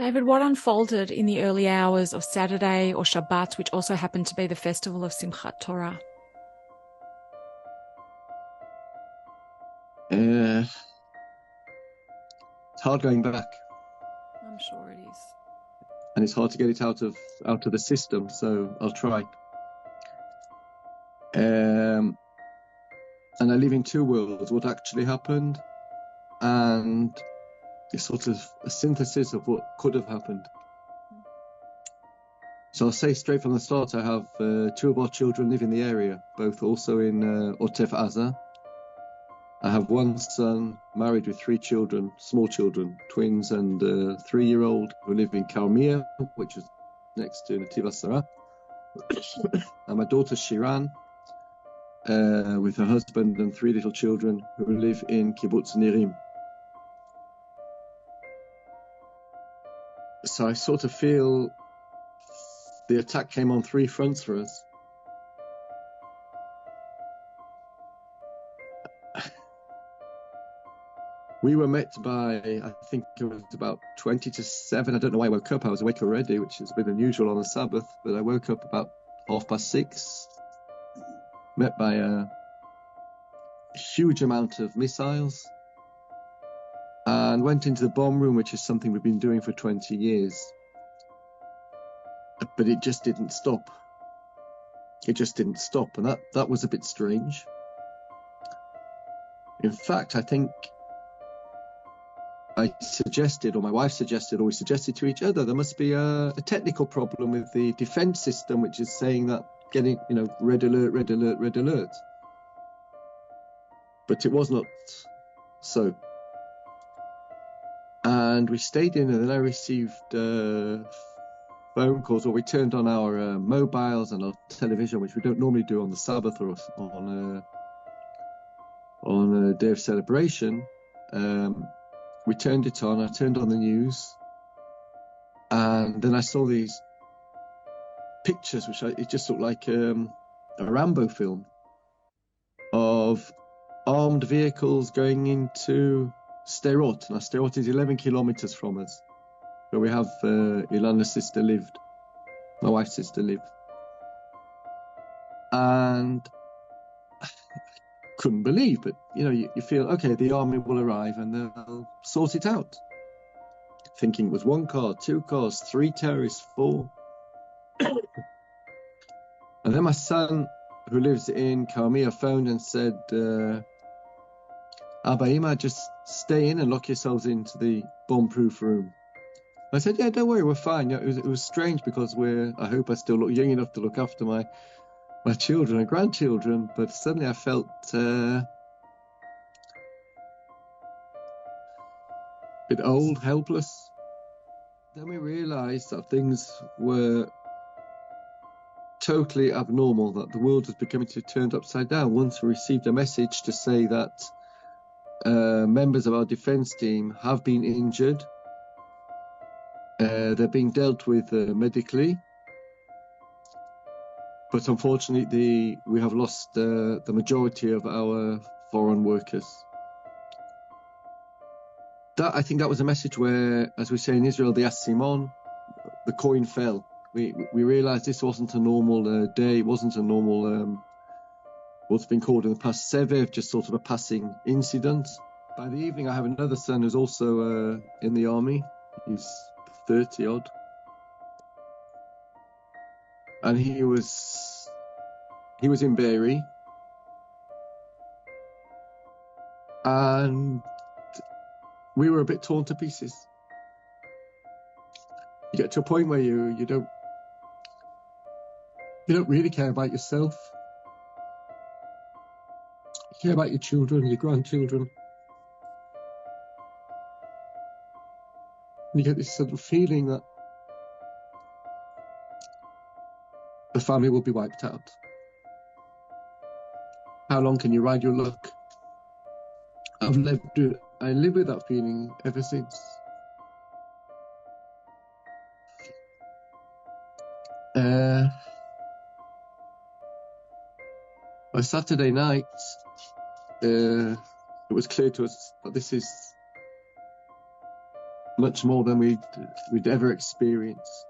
David, what unfolded in the early hours of Saturday or Shabbat, which also happened to be the festival of Simchat Torah? It's hard going back. I'm sure it is. And it's hard to get it out of the system, so I'll try. And I live in two worlds, what actually happened and it's sort of a synthesis of what could have happened. So I'll say straight from the start, I have two of our children live in the area, both also in Otef Aza. I have one son married with three children, small children, twins and 3-year-old who live in Karmia, which is next to Nativ Asara. And my daughter Shiran, with her husband and 3 little children who live in Kibbutz Nirim. So I sort of feel the attack came on 3 fronts for us. We were met by, I think it was about 20 to 7. I don't know why I woke up. I was awake already, which is a bit unusual on a Sabbath, but I woke up about 6:30, met by a huge amount of missiles, and went into the bomb room, which is something we've been doing for 20 years. But it just didn't stop. It just didn't stop, and that was a bit strange. In fact, I think I suggested, or my wife suggested, or we suggested to each other, there must be a technical problem with the defense system, which is saying that getting, red alert, red alert, red alert. But it was not so. And we stayed in, and then I received phone calls, or we turned on our mobiles and our television, which we don't normally do on the Sabbath or on a day of celebration. We turned it on. I turned on the news, and then I saw these pictures, which it just looked like a Rambo film of armed vehicles going into Sderot. Now, Sderot is 11 kilometers from us, where we have Ilana's sister lived, my wife's sister lived. And I couldn't believe, but you feel, okay, the army will arrive and they'll sort it out. Thinking it was 1 car, 2 cars, 3 terrorists, 4. And then my son, who lives in Karmia, phoned and said, Abba, Ima, just stay in and lock yourselves into the bomb-proof room. I said, yeah, don't worry, we're fine. It was strange because I hope I still look young enough to look after my children and grandchildren, but suddenly I felt a bit old, helpless. Then we realized that things were totally abnormal, that the world was becoming to be turned upside down. Once we received a message to say that members of our defense team have been injured. They're being dealt with medically. But unfortunately, we have lost the majority of our foreign workers. I think that was a message where, as we say in Israel, the Asimon, the coin fell. We realized this wasn't a normal day. It wasn't a normal, what's been called in the past Sevev, just sort of a passing incident. By the evening, I have another son who's also in the army. He's 30 odd. And he was in Be'eri. And we were a bit torn to pieces. You get to a point where you don't really care about yourself. You care about your children, your grandchildren. And you get this sort of feeling that the family will be wiped out. How long can you ride your luck? I live with that feeling ever since. By Saturday night, it was clear to us that this is much more than we'd ever experienced.